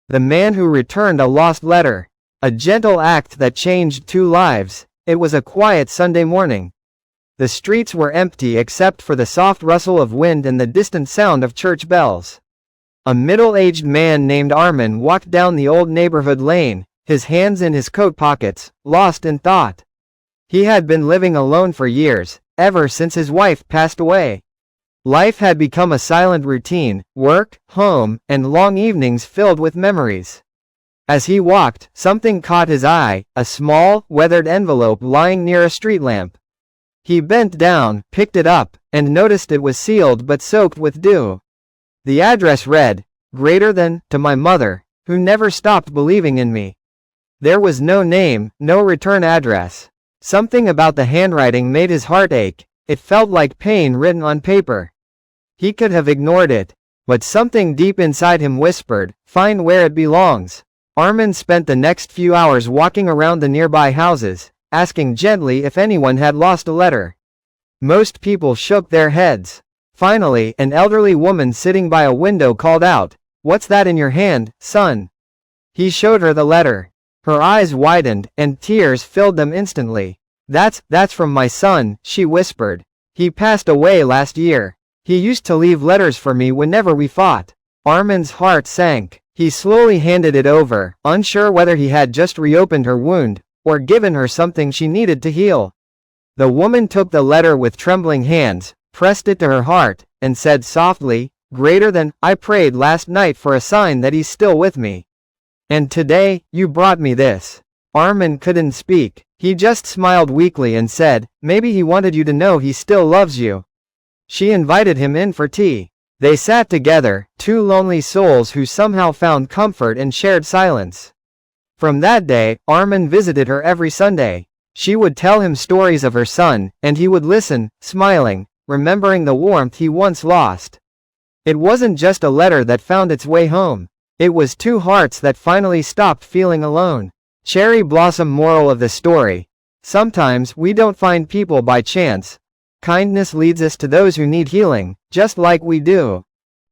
The man who returned a lost letter. A gentle act that changed 2 lives. It was a quiet Sunday morning. The streets were empty except for the soft rustle of wind and the distant sound of church bells. A middle-aged man named Armin walked down the old neighborhood lane, his hands in his coat pockets, lost in thought. He had been living alone for years, ever since his wife passed away. Life had become a silent routine, work, home, and long evenings filled with memories. As he walked, something caught his eye, a small, weathered envelope lying near a street lamp. He bent down, picked it up, and noticed it was sealed but soaked with dew. The address read, "Greater than, to my mother, who never stopped believing in me." There was no name, no return address. Something about the handwriting made his heart ache. It felt like pain written on paper. He could have ignored it, but something deep inside him whispered, "Find where it belongs." Armin spent the next few hours walking around the nearby houses, asking gently if anyone had lost a letter. Most people shook their heads. Finally, an elderly woman sitting by a window called out, "What's that in your hand, son?" He showed her the letter. Her eyes widened, and tears filled them instantly. That's from my son," she whispered. "He passed away last year. He used to leave letters for me whenever we fought." Armin's heart sank. He slowly handed it over, unsure whether he had just reopened her wound, or given her something she needed to heal. The woman took the letter with trembling hands, pressed it to her heart, and said softly, "Greater than, I prayed last night for a sign that he's still with me. And today, you brought me this." Armin couldn't speak. He just smiled weakly and said, "Maybe he wanted you to know he still loves you." She invited him in for tea. They sat together, 2 lonely souls who somehow found comfort and shared silence. From that day, Armin visited her every Sunday. She would tell him stories of her son, and he would listen, smiling, remembering the warmth he once lost. It wasn't just a letter that found its way home. It was 2 hearts that finally stopped feeling alone. Cherry blossom moral of the story. Sometimes we don't find people by chance. Kindness leads us to those who need healing, just like we do.